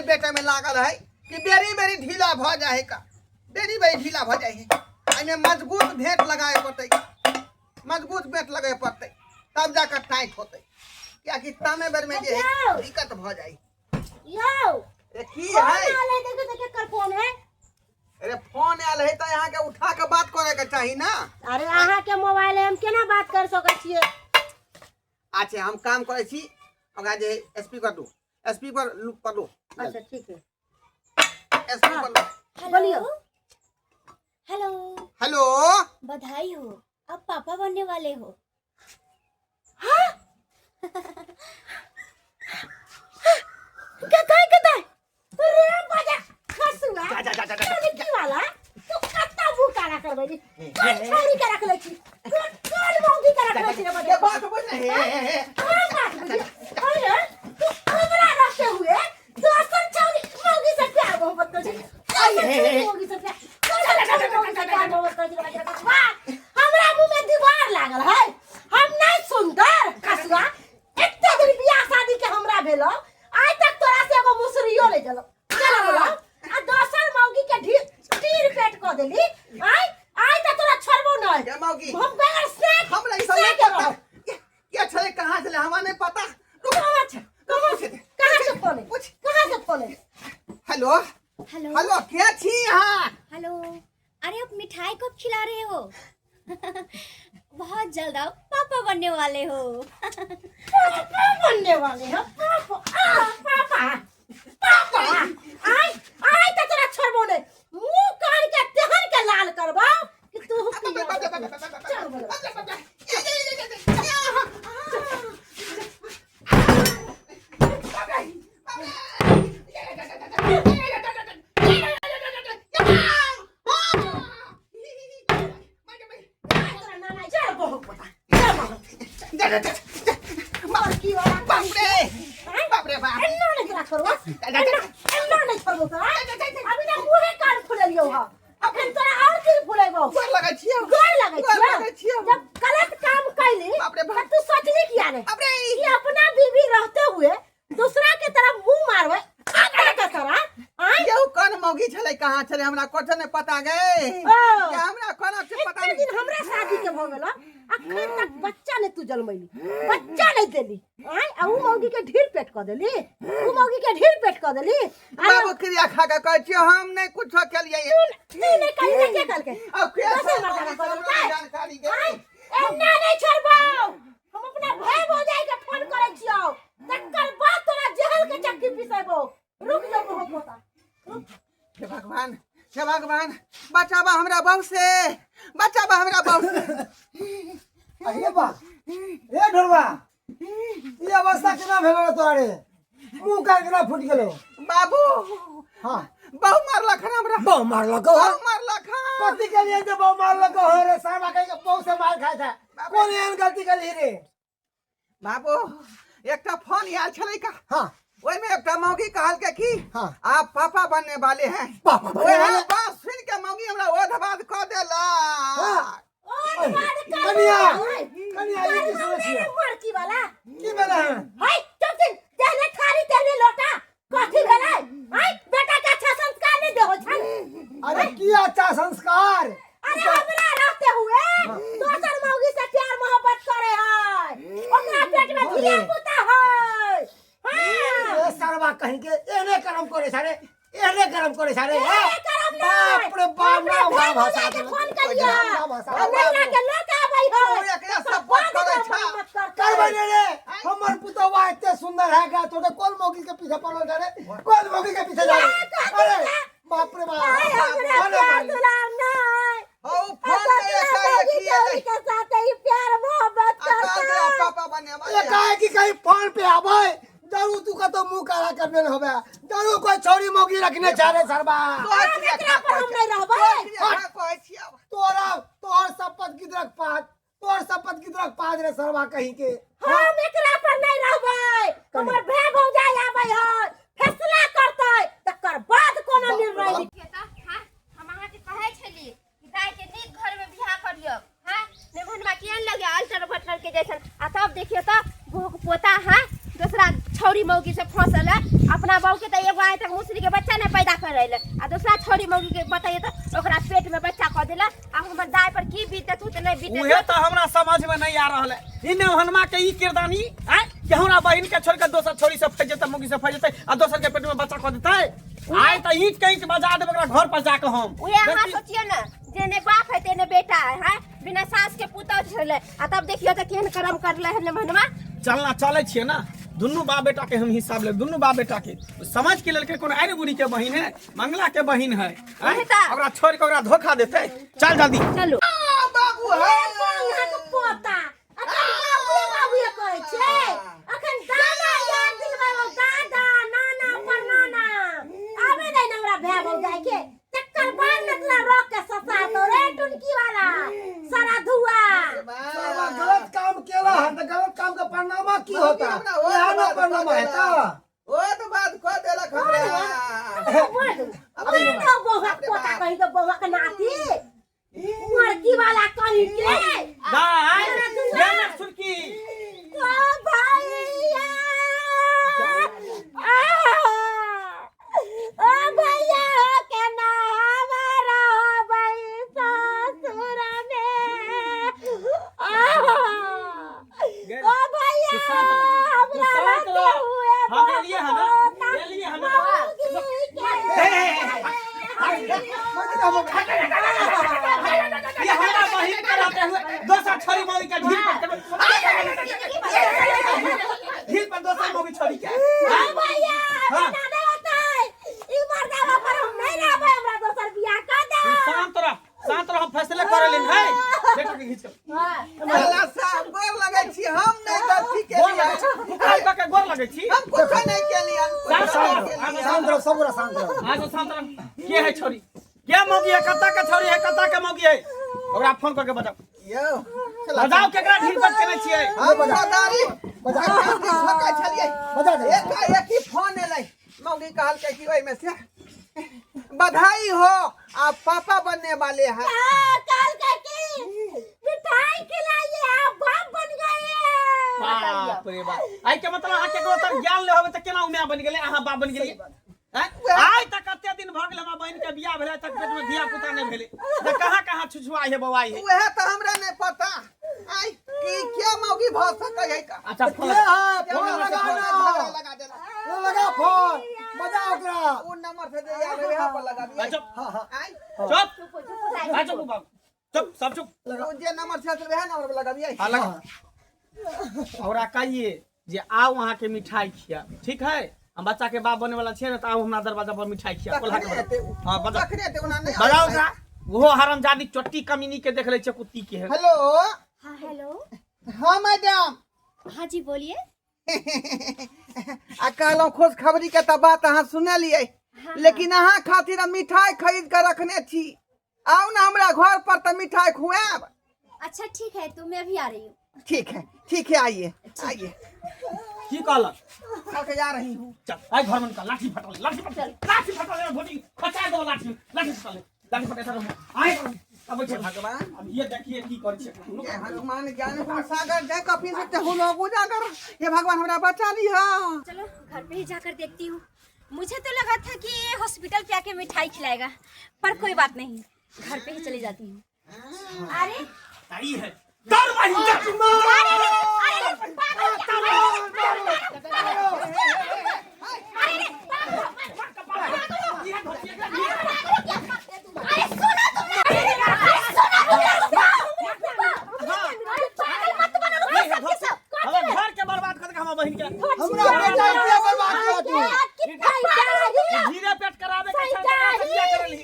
बेटे में लागल है कि बेरी बेरी ढीला भ जाए का, बेरी बेरी ढीला भ जाए है। मजबूत भेंट लगाए पड़ते, मजबूत भेंट लगाए पड़ते तब जाकर टाइट होते, क्या कि तामे बेर में जे दिक्कत भ जाए। की है? अरे फोन आयल है तो यहाँ के उठा के बात करे के चाहिए ना। अरे अहाँ के मोबाइल हम केना बात कर सके छिए? अच्छा हम काम करे छी, ओकरा जे स्पीकर दो, स्पीकर लुक कर दो। अच्छा ठीक है, स्पीकर बोलियो। हेलो हेलो, बधाई हो, आप पापा बनने वाले हो। कताई कताई रे बाजा खसुआ की वाला तू कत्ता भूखा रख ले जी, छोरी के रख ले छी, कल मोंगी के रख ले छी रे बाजा। ये बात बोल रहे हैं बात बुझी अरे तू हमरा रखते हुए दोसर छोरी मोंगी से प्यार मोहब्बत कर छी, मोंगी से प्यार मोहब्बत कर छी। हमरा मुंह में दीवार लागल है, हम नहीं सुंदर खसुआ। एते दिन बियाह शादी के हमरा भेलो, आज तक तोरा से एगो मुसरियो ले जलो चला बोला आ दोसर मौगी के ढीर पेट को देली। आज तक तोरा छोड़बो नहीं। क्या मौगी? हम बगैर स्नैक हमरा ई सब नहीं पता, क्या चले कहां चले हमें नहीं पता। कहां से फोन है? कहां से फोन है? हेलो हेलो हेलो, क्या छी यहाँ? हेलो, अरे आप मिठाई कब खिला रहे हो? बहुत जल्द आप पापा बनने वाले हो। पापा बनने वाले हो? पापा पापा आज तक तोरा छोड़बो नहीं। मुंह कान के तेहन के लाल करबो कि तू चल बोलो। अपना बीवी रहते हुए दूसरा के तरफ मुंह मारवे मौगी चले कहां चले हमरा कुछ नहीं पता गए। हमरा कोना से पता नहीं। दिन हमरा शादी के भ गेलो, अखन तक बच्चा ने तू जन्मैली, बच्चा नहीं देली। आ उ मौगी के ढील पेट क देली, उ मौगी के ढील पेट क देली। बाबू क्रिया खा के कहै छी हम नहीं कुछ केलिए। तू नहीं कहि के कल के अब क्या जानकारी गे एन्ना नहीं छोड़बो। हम अपना भाई भौजाई के फोन करै छियौ, तकर बाद तोरा जहल के चक्की पिसेबो। रुक जा बहुत पोता। हे भगवान बचावा हमरा बहू से, बचावा हमरा बहू से। अरे बा ए ढोलवा, ई अवस्था केना भेलो तोरे? मुंह का केना फुट गेलो? बाबू हां बहु मारलक हमरा। बहु मारलक हो? बहु मारलक हां। कथि के लिए जे बहु मारलक हो रे? साहब कह के बहु से मार खाय था। कौन एहन गलती कली रे? बाबू एकटा फोन आयल छलै का? हां ओइ में एकटा मौगी कहल के की हाँ। आप पापा बनने वाले हैं। पापा बनने वाले? बात सुन के मौगी हमरा ओधबाद क देला। हां कनिया ये की समस्या? मरकी वाला की भेला है? हाय चुप तेने थारी तेने लोटा कथि भेलै? हाय बेटा के अच्छा संस्कार नहीं देहो छन। अरे की अच्छा संस्कार? अरे हमरा रहते हुए दोसर मौगी से प्यार मोहब्बत करे है, ओकरा पेट में धिया पुता है। ए सरवा कहीं के एने कर्म करे सारे, एने कर्म करे सारे। बाप रे बाप ना भाषा के फोन करिया हमरा के लोग आबै है। ओ एकरा सपोर्ट करे छा करबै रे। हमर पुतवा एते सुंदर है का तो कोन मौगी के पीछे पड़ल रे? कोन मौगी के पीछे जा रे? अरे बाप रे बाप। ओ फोन पे ऐसा के साथ ही प्यार मोहब्बत करता है। पापा बनने ये वाले काहे कि कहीं फोन पे आबै जरूर तू का तो मुंह काला करने होबे, जरूर कोई छोरी मौगी रखने चाहे सरबा। एकरा पर हम नहीं रहबै। तोर शपथ गिदरक पात, तोर शपथ गिदरक पात रे सरबा कहीं के। हम एकरा पर नहीं रहबै। हमर भाई भौजाई आबै है, फैसला करतै, तकर बाद कोनो निर्णय ली। हां हम अहाँ के कहै छली कि दाई के नीक घर में बियाह करियो। हां नेमनमा केहन लगे अल्टर बटलर के जैसन। आ तब देखियो त भोग पोता है दूसरा छौरी मौगी से फंसल है अपना बहू के तो एगो आए तक मुसरी के बच्चा नहीं पैदा कर रहे आ दूसरा छोरी मौगी के बताइए तो ओकरा पेट में बच्चा कर देला आ हमर दाय पर की बीते तू तो नहीं बीते उहे तो हमरा समझ में नहीं आ रहल है इने हनमा के ई किरदानी आ कि हमरा बहिन के छोड़ के दोसर छोरी से फज जते मौगी से फज जते आ दोसर के पेट में बच्चा कर देते आइ त ईट कहीं के बजा देब ओकरा घर पर जाके हम उहे अहाँ सोचिए ना जेने बाप है तेने बेटा है बिना सास के पुतौ छले आ तब देखियो त केहन कर्म करले है मनवा चलना चले छिए ना दुनू बाप बेटा के हम हिसाब ले दुनू बाप बेटा के समझ के लेल के कोन आइन बुढ़ी के बहिन है मंगला के बहिन है ओकरा छोड़ के ओकरा धोखा देते चल जल्दी चलो बाबू ए बौआ के पोता अखन बाबू कहै छै अखन दादा याद दिलबै दादा नाना परनाना आबे नै हमरा भै भौ जाय के चक्कर बांध न तोरा रोक के ससा तो रे टुनकी वाला सारा धुआ साला गलत काम केला है तो गलत काम का परिणाम की होता यह ना परिणाम है का ओ तो बात को देला खबरे अबे ना बौआ पोता कहि तो बौआ के नाती मुर्गी वाला कहि के दाई ये ना सुनकी ओ भैया ओ भैया के ना हमारा भाई ससुर में ओ भैया हमरा हम लिए है ना ले लिए है ये हमारा बहिन कराते हुए दोसर छोरी मौगी के ढील पर दोसर मौगी छोरी के भैया ना दे बताई ई मर्दावा पर हम नहीं रहबै हमरा दोसर बियाह कर दे शांत रह हम फैसला करे लेन है बेटा के खींच अल्लाह साहब गोर लगै छी हम नहीं गलती के लिए मुकाई के गोर लगै छी हम कुछ नहीं के लिए शांत रहो सब शांत रहो आज शांत रह के है छोरी के मौगी है कत्ता के छोरी है कत्ता के मौगी है ओकरा फोन करके बताओ यो बजाओ केकरा ढील पर केने छियै हम बजारी ठोका छलिए बजा दे एक ही फोन एलै मौगी कहल के कि ओइ में से बधाई हो आप पापा बनने वाले हैं कल के की मिठाई खिलाइए आप बाप बन गए बाप रे बाप आई के मतलब अहाँ केकरो तक ज्ञान ले होबे त केना उम्या बन गेले अहाँ बाप बन गेलिए आइ तक कते दिन भ गेल हमरा बहिन के बियाह भेले तक पेट में धिया पुता नहीं भेले त कहां छुछुआई है बवाई है उहे त हमरा नहीं पता आई की क्या मौगी भ सकै है का अच्छा फोन लगा देना लगा फोन बजा ओकरा वो नंबर से दे यार यहां पर लगा दिया चुप आई चुप चुप बाबू चुप सब चुप वो जे नंबर से वह नंबर पे लगा दिया हां लगा और कहिए जे आओ वहां के मिठाई खिया ठीक है हम बच्चा के बाप बने वाला छिए ना त आओ हमरा दरवाजा पर मिठाई खिया कोल्हा के हां बजा बजाओ ओकरा वो हरामजादी चोटी कमीनी के देख ले छ कुत्ती के है हेलो हाँ हेलो हां मैडम हाँ जी बोलिए आ कहलौं खुश खबरी के त बात अहाँ सुने लिए लेकिन अहाँ खातिर मिठाई खरीद के रखने छी आओ ना हमरा घर पर त मिठाई खुआब अच्छा ठीक है तो मैं अभी आ रही हूँ ठीक है आइए की कहलक कल जा रही हूँ चल आई घर में का लाठी फटल भोटी फटा दो लाठी फटा आई अब भगवान अब ये देखिए की कर छे हनुमान ज्ञान गुण सागर जय कपि से हो लोग उजागर ये भगवान हमरा बचा लिया चलो घर पे ही जाकर देखती हूँ मुझे तो लगा था कि ये हॉस्पिटल पे आके मिठाई खिलाएगा पर कोई बात नहीं घर पे ही चली जाती हूँ अरे ताई है डर घर के बर्बाद कर हम बहन के हमरा बेटा के बर्बाद किया धीरे पेट करावे के करली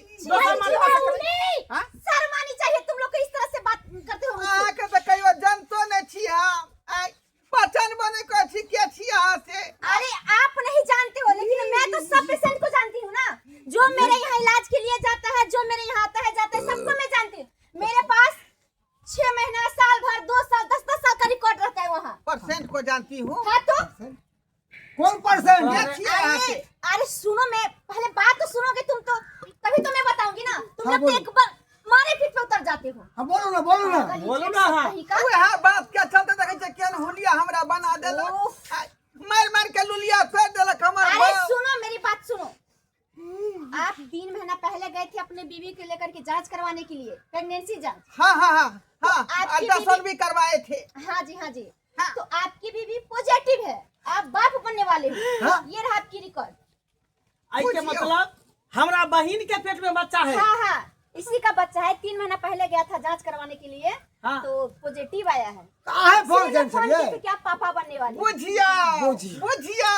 हां शर्मानी चाहिए तुम लोग को इस तरह से बात करते हो आ के त कहियो जनतो न छी हम पहचान बने को छी के छी यहां से अरे आप नहीं जानते हो लेकिन मैं तो सब पेशेंट को जानती हूँ ना जो मेरे यहाँ इलाज के लिए जाता है जो मेरे यहाँ आता है जाता है सबको मैं जानती हूँ मेरे पास 6 महीना साल भर 2 साल 10 साल का रिकॉर्ड रहता है वहाँ परसेंट को जानती हूँ हाँ तो कौन परसेंट अरे सुनो मैं पहले बात तो सुनोगे तुम तो तभी तो मैं बताऊंगी ना तुम हाँ, लोग तो एक बार मारे पीठ पे उतर जाते हो हां बोलो ना बोलो ना हां हां बात क्या चलते देखे छ केन होलिया हमरा बना देलो मार मार के लुलिया फेर देलक हमर अरे बाप। सुनो मेरी बात सुनो। आप 3 महीना पहले गए थे अपने बीवी को लेकर के जांच करवाने के लिए, प्रेगनेंसी जांच। हाँ हाँ हाँ हाँ आपकी अल्ट्रासाउंड भी करवाए थे। हाँ जी हाँ जी। हाँ। तो आपकी बीवी पॉजिटिव है, आप बाप बनने वाले हो। हाँ। ये रहा आपकी रिकॉर्ड। आई के मतलब हमरा बहन के पेट में बच्चा है। हाँ हाँ इसी का बच्चा है। 3 महीना पहले गया था जांच करवाने के लिए, हाँ। तो पॉजिटिव आया है। काहे फोन इसीलिए कैंसिल फोन ये? किए थे कि आप पापा बनने वाले हैं। बुझिया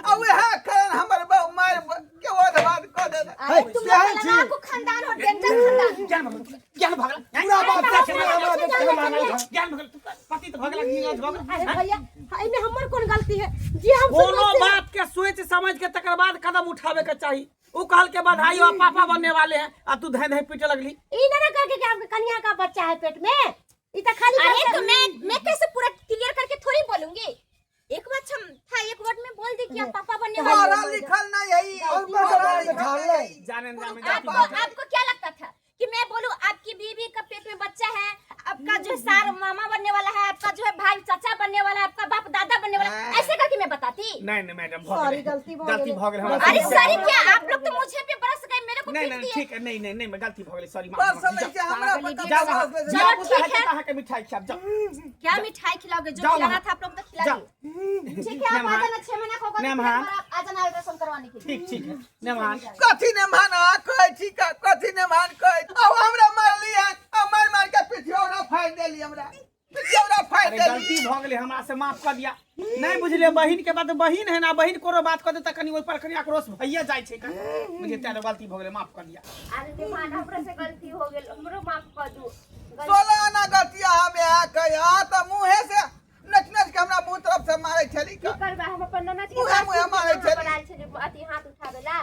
अब है कारण हमर बाप मार के ओद बात क दे। अरे तुम लोग बहन का जी। लगा आपको खानदान और डेंजर खानदान। ज्ञान भगला पूरा बात सच में हमरा देख के मानल था। ज्ञान भगला पति तो भगला नीरज भगला। अरे भैया इनमें हमर कौन गलती है जी? हम सब कोनो गलती है। बात के सोच समझ के तकर बाद कदम उठावे के चाहिए। उ कहल के बधाई और पापा बनने वाले हैं आ तू धै धै पीटे लगली। ई ना करके कि आपके कन्या का बच्चा है पेट में, ई तो खाली अरे तो मैं कैसे पूरा क्लियर करके थोड़ी बोलूंगी। एक बात था, एक वर्ड में बोल दी कि आप पापा बनने वाले पढ़ा हैं। लिखल नहीं है। और पढ़ा लिखल नहीं। जाने ना में आपको क्या लगता था कि मैं बोलूं आपकी बीवी का पेट में बच्चा है, आपका जो सार मामा बनने वाला है, आपका जो है भाई चाचा बनने वाला है, आपका बाप दादा बनने वाला है, ऐसे करके मैं बताती? नहीं नहीं मैडम सॉरी गलती हो गलती गई। भ गेल हमरा। अरे सॉरी क्या, आप लोग तो मुझे पे बरस गए, मेरे को नहीं पीट नहीं दिए। ठीक है। नहीं नहीं नहीं मैं गलती भ गेल सॉरी बस माफ समझ के हमरा पता जाओ चलो ठीक है। कहां के मिठाई खा जाओ। क्या मिठाई खिलाओगे? जो जाओ खिलाना वहाँ। था आप लोग तो खिला जाओ। दिए। ठीक है, आप आ जाना 6 महीना होगा नहीं, तो हाँ। आ जाना अल्ट्रासाउंड करवाने के लिए। ठीक है नेमान कथी ने माना कहे ठीक है, कथी ने मान कहे अब हमरा मार लिया, अब मार मार के पिछौरा फाड़ देली हमरा, पिछौरा फाड़ अरे देली। गलती भ गेले हमरा से माफ कर दिया। नहीं बुझले बहिन के बात बहिन है ना, बहिन कोनो बात कर दे त कनी ओइ पर कनी आक्रोश भइया जाय छै का। मुझे तेरे गलती भ गेले माफ कर दिया। अरे दीवान हमरा से गलती हो गेल, हमरो माफ कर दू। 16 आना गलतिया हमें आ कया त मुंहे से नच नच के हमरा मुंह तरफ से मारे छली की का। करबा हम अपन ननद के मुहे मुहे मारे छली। बनाल छै अति हाथ उठावेला।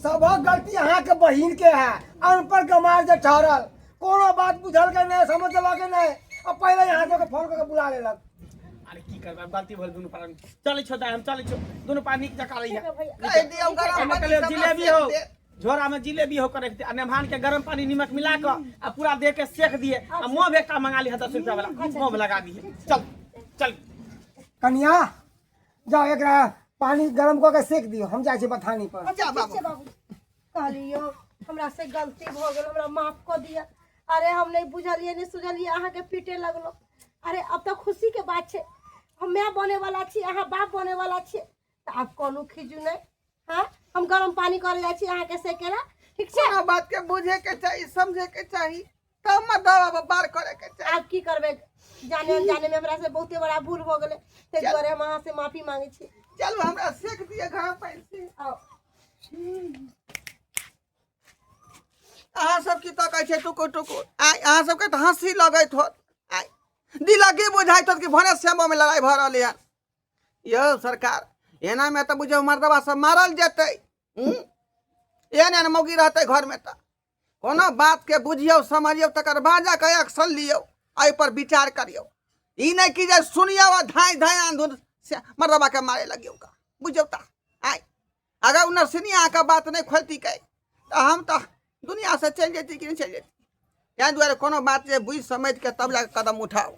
सब गलती अहाँ के बहिन के है। अनपढ़ गमार जे ठहरल, कोनो बात बुझल के नहीं, समझल के नहीं, अब पहले यहाँ के फोन करके बुला लेलक। अरे की करबा गलती भल दुनु पर चलै छ हम चलै छ दुनु पानी के जका लइया। कह दियो गरम एमे पानी के सब जिलेबी हो, झोरा में जिलेबी हो करे आ नेमान के गरम पानी नमक मिला के आ पूरा दे के सेक दिए आ मुंह बेटा मंगा ली 10 रुपया वाला मुंह में लगा दिए। चल चल कन्या जाओ एक पानी गरम करके सेक दियो, हम जाए छी बथानी पर। अच्छा बाबू से बाबू कहलियो हमरा से गलती भ गेल, हमरा माफ कर दिया। अरे हम नहीं बुझलिए नहीं सुझलिए, अहाँ के पीटे लगलो। अरे अब तो खुशी के बात छे, हम मैं बने वाला छी, अहाँ बाप बने वाला छी, तो आप कोनो खिजू नहीं। हाँ हम गरम पानी करे जाए छी अहाँ के सेकेला, ठीक छे? कोनो बात के बुझे के चाहिए, समझे के चाहिए, तब मत दवा पार करे के चाहिए। आप की करबे, जाने अनजाने में हमरा से बहुते बड़ा भूल हो गेले, ते दुआरे हम अहाँ से माफी मांगे छी। चलो हमरा सेक दिए गरम पानी से। आओ अहाँ सब की तो कहै छै टुकुर टुकुर आइ अहाँ सबके तो हंसी लगैत होत, आइ दिलगी बुझाइत होत कि भने श्यामो में लड़ाई भ रहलै हन। यौ सरकार एना में तो बुझो मर्दबा सब मारल जेतै। एहन मौगी रहतै घर में तो कोनो बात के बुझियो समझियो तकर बाद जाके एक्शन लियो, एहि पर विचार करियो। ई नहीं कि जे सुनियो आ धाय धाय आंधुन से मर्दबा के मारे लगियो का, बुझियो ता आइ अगर नरसिनिया का बात नहीं खोलती कहे तो हम तो दुनिया से चल जाती कि नहीं चल जाती। यहाँ द्वारा कोनो बात जे बुझ समझ के तब जाके कदम उठाओ।